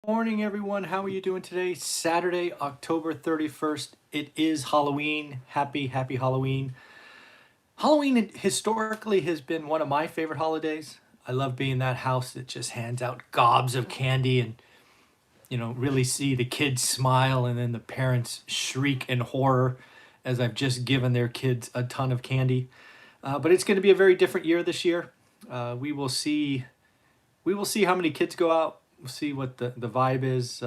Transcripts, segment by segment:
Morning, everyone. How are you doing today? Saturday, October 31st. It is Halloween. Happy Halloween. Halloween historically has been one of my favorite holidays. I love being that house that just hands out gobs of candy and, really see the kids smile and then the parents shriek in horror as I've just given their kids a ton of candy. But it's going to be a very different year this year. We will see how many kids go out. We'll see what the vibe is.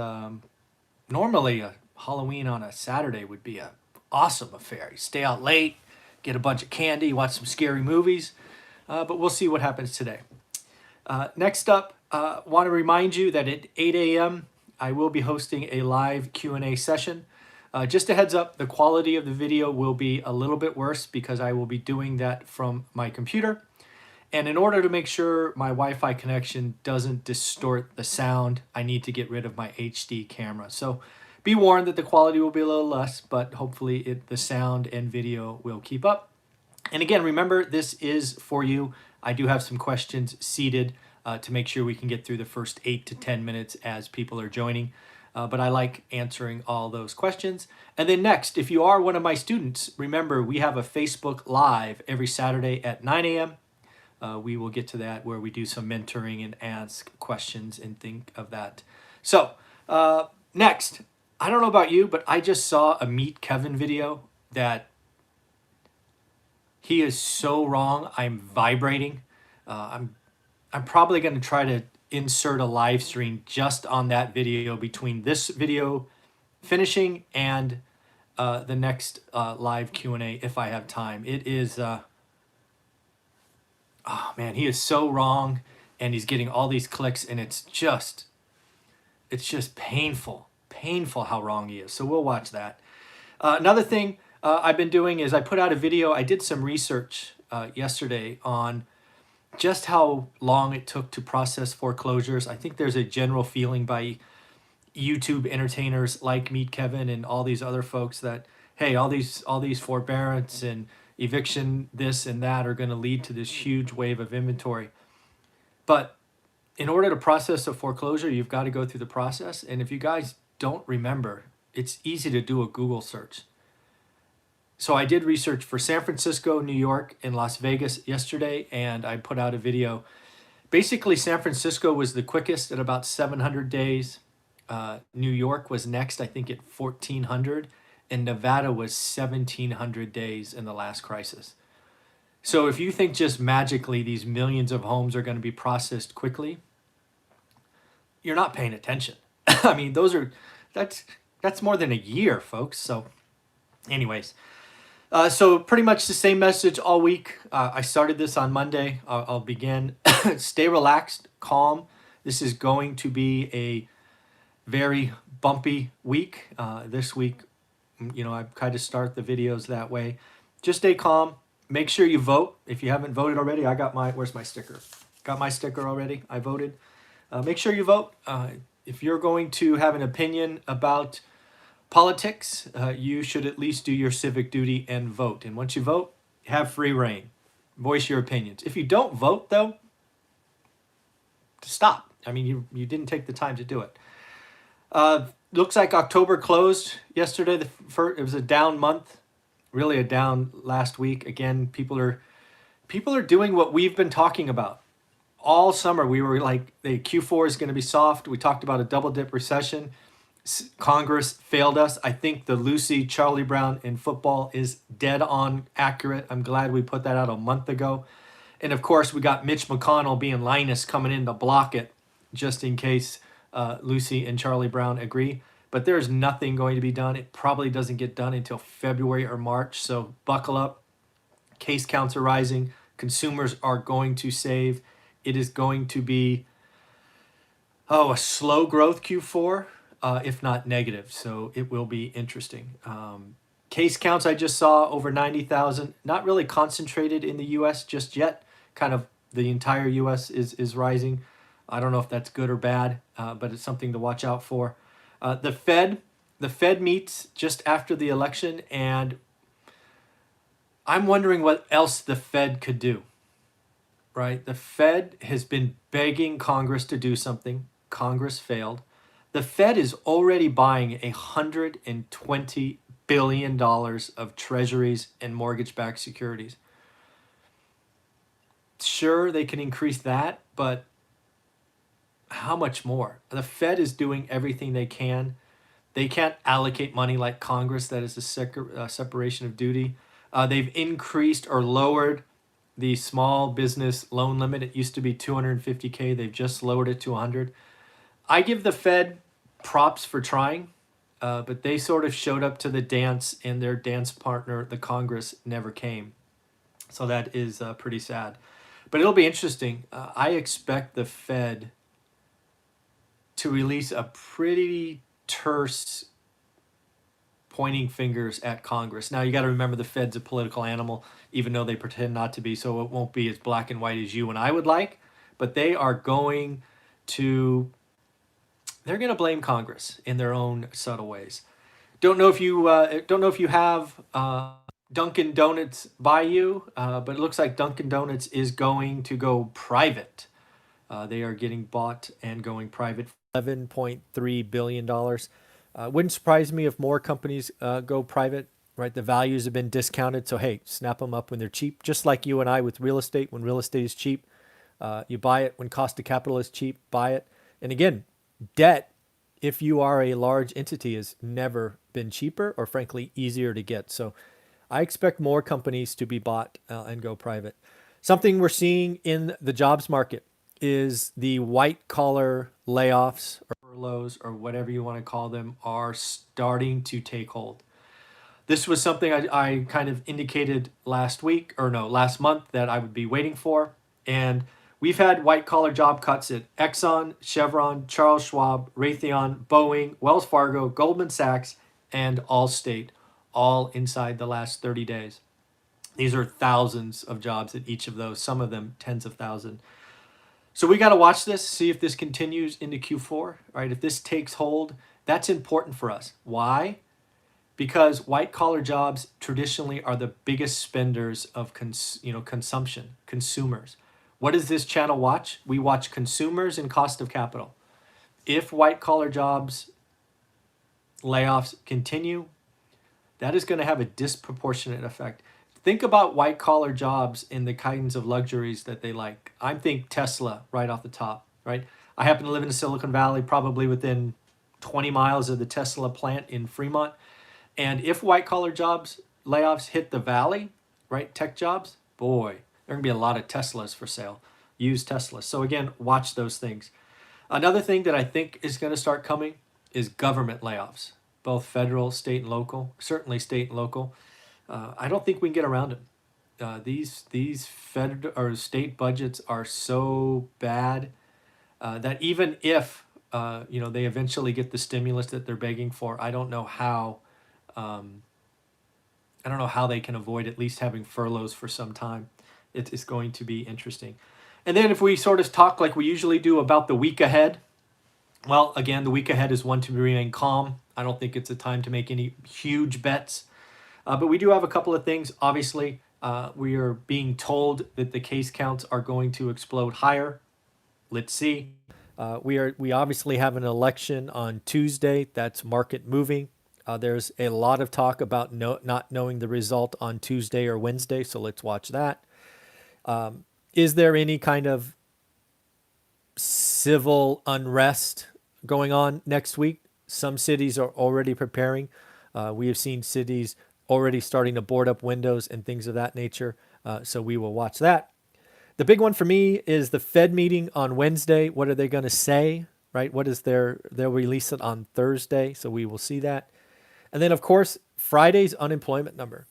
Normally, a Halloween on a Saturday would be a awesome affair. You stay out late, get a bunch of candy, watch some scary movies. But we'll see what happens today. Next up, want to remind you that at 8 a.m. I will be hosting a live Q&A session. Just a heads up, the quality of the video will be a little bit worse because I will be doing that from my computer. And in order to make sure my Wi-Fi connection doesn't distort the sound, I need to get rid of my HD camera. So be warned that the quality will be a little less, but hopefully the sound and video will keep up. And again, remember, this is for you. I do have some questions seeded to make sure we can get through the first 8 to 10 minutes as people are joining. But I like answering all those questions. And then next, if you are one of my students, remember we have a Facebook Live every Saturday at 9 a.m. We will get to that where we do some mentoring and ask questions and think of that. So next, I don't know about you, but I just saw a MeetKevin video that he is so wrong. I'm vibrating. I'm probably going to try to insert a live stream just on that video between this video finishing and the next live Q&A if I have time. It is... oh man, he is so wrong, and he's getting all these clicks, and it's just painful how wrong he is. So we'll watch that. Another thing I've been doing is I put out a video. I did some research yesterday on just how long it took to process foreclosures. I think there's a general feeling by YouTube entertainers like MeetKevin and all these other folks that, hey, all these forbearance and eviction this and that are going to lead to this huge wave of inventory. But in order to process a foreclosure, you've got to go through the process. And if you guys don't remember, it's easy to do a Google search. So I did research for San Francisco, New York, and Las Vegas yesterday, and I put out a video. Basically, San Francisco was the quickest at about 700 days. New York was next, I think, at 1,400. And Nevada was 1,700 days in the last crisis. So if you think just magically these millions of homes are going to be processed quickly, you're not paying attention. I mean, that's more than a year, folks. So anyways, so pretty much the same message all week. I started this on Monday. I'll begin. Stay relaxed, calm. This is going to be a very bumpy week. This week, I kind of start the videos that way. Just stay calm. Make sure you vote. If you haven't voted already, where's my sticker? Got my sticker already. I voted. Make sure you vote. If you're going to have an opinion about politics, you should at least do your civic duty and vote. And once you vote, have free reign. Voice your opinions. If you don't vote, though, stop. I mean, you didn't take the time to do it. Looks like October closed yesterday. It was a down month, really a down last week. Again, people are doing what we've been talking about all summer. We were like, the Q4 is going to be soft. We talked about a double dip recession. Congress failed us. I think the Lucy Charlie Brown in football is dead on accurate. I'm glad we put that out a month ago. And of course, we got Mitch McConnell being Linus coming in to block it just in case Lucy and Charlie Brown agree. But there's nothing going to be done. It probably doesn't get done until February or March. So buckle up. Case counts are rising. Consumers are going to save. It is going to be, a slow growth Q4, if not negative. So it will be interesting. Case counts I just saw over 90,000. Not really concentrated in the U.S. just yet. Kind of the entire U.S. is rising. I don't know if that's good or bad, but it's something to watch out for. The Fed meets just after the election, and I'm wondering what else the Fed could do, right? The Fed has been begging Congress to do something. Congress failed. The Fed is already buying $120 billion of treasuries and mortgage-backed securities. Sure, they can increase that, but how much more? The Fed is doing everything they can. They can't allocate money like Congress. That is a separation of duty. They've increased or lowered the small business loan limit. It used to be 250K. They've just lowered it to 100. I give the Fed props for trying, but they sort of showed up to the dance, and their dance partner, the Congress, never came. So that is pretty sad. But it'll be interesting. I expect the Fed to release a pretty terse pointing fingers at Congress. Now, you got to remember the Fed's a political animal, even though they pretend not to be, so it won't be as black and white as you and I would like. But they are going to, they're going to blame Congress in their own subtle ways. Don't know if you have Dunkin' Donuts by you, but it looks like Dunkin' Donuts is going to go private. They are getting bought and going private. $11.3 billion. Wouldn't surprise me if more companies go private. Right, the values have been discounted, so hey, snap them up when they're cheap. Just like you and I with real estate. When real estate is cheap, you buy it. When cost of capital is cheap, buy it. And again, debt, if you are a large entity, has never been cheaper or frankly easier to get. So I expect more companies to be bought and go private. Something we're seeing in the jobs market is the white collar layoffs or furloughs or whatever you want to call them are starting to take hold. This was something I kind of indicated last month that I would be waiting for. And we've had white collar job cuts at Exxon, Chevron, Charles Schwab, Raytheon, Boeing, Wells Fargo, Goldman Sachs, and Allstate, all inside the last 30 days. These are thousands of jobs at each of those, some of them tens of thousands. So we got to watch this, see if this continues into Q4, right? If this takes hold, that's important for us. Why? Because white collar jobs traditionally are the biggest spenders of consumption, consumers. What does this channel watch? We watch consumers and cost of capital. If white collar jobs layoffs continue, that is going to have a disproportionate effect. Think about white collar jobs and the kinds of luxuries that they like. I think Tesla right off the top, right? I happen to live in Silicon Valley, probably within 20 miles of the Tesla plant in Fremont. And if white collar jobs layoffs hit the valley, right, tech jobs, boy, there are going to be a lot of Teslas for sale, used Teslas. So again, watch those things. Another thing that I think is going to start coming is government layoffs, both federal, state, and local, certainly state and local. I don't think we can get around them. These federal or state budgets are so bad that even if they eventually get the stimulus that they're begging for, I don't know how they can avoid at least having furloughs for some time. It is going to be interesting. And then if we sort of talk like we usually do about the week ahead, well, again, the week ahead is one to remain calm. I don't think it's a time to make any huge bets. But we do have a couple of things. Obviously, we are being told that the case counts are going to explode higher. Let's see. We obviously have an election on Tuesday. That's market moving. There's a lot of talk about not knowing the result on Tuesday or Wednesday, so let's watch that. Is there any kind of civil unrest going on next week? Some cities are already preparing. We have seen cities already starting to board up windows and things of that nature, so we will watch that. The big one for me is the Fed meeting on Wednesday. What are they going to say, right? What is they'll release it on Thursday, so we will see that. And then, of course, Friday's unemployment number.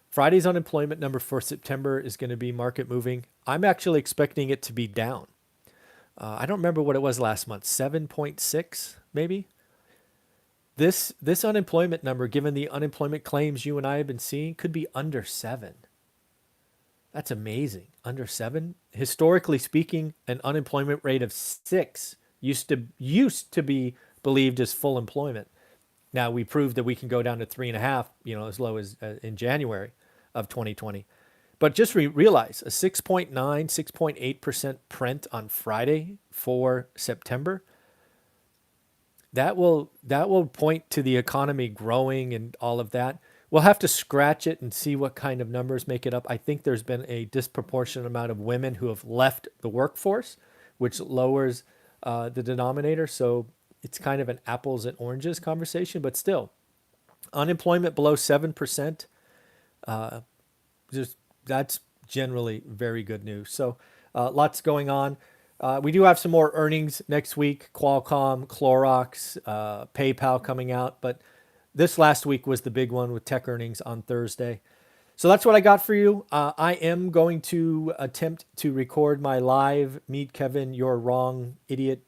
Friday's unemployment number for September is going to be market moving. I'm actually expecting it to be down. I don't remember what it was last month, 7.6 maybe. This unemployment number, given the unemployment claims you and I have been seeing, could be under 7. That's amazing. Under 7. Historically speaking, an unemployment rate of 6 used to be believed as full employment. Now we proved that we can go down to 3.5, as low as in January of 2020. But just realize a 6.9, 6.8% print on Friday for September. that will point to the economy growing and all of that. We'll have to scratch it and see what kind of numbers make it up. I think there's been a disproportionate amount of women who have left the workforce, which lowers the denominator. So it's kind of an apples and oranges conversation, but still, unemployment below 7%. Just that's generally very good news. So lots going on. We do have some more earnings next week: Qualcomm, Clorox, PayPal coming out. But this last week was the big one with tech earnings on Thursday. So that's what I got for you. I am going to attempt to record my live Meet Kevin, You're Wrong, Idiot,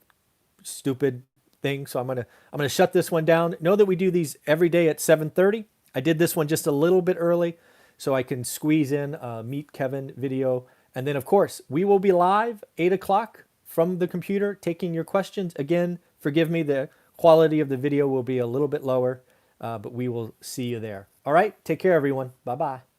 Stupid thing. So I'm gonna shut this one down. Know that we do these every day at 7:30. I did this one just a little bit early so I can squeeze in a Meet Kevin video. And then, of course, we will be live 8 o'clock from the computer taking your questions. Again, forgive me, the quality of the video will be a little bit lower, but we will see you there. All right, take care, everyone. Bye-bye.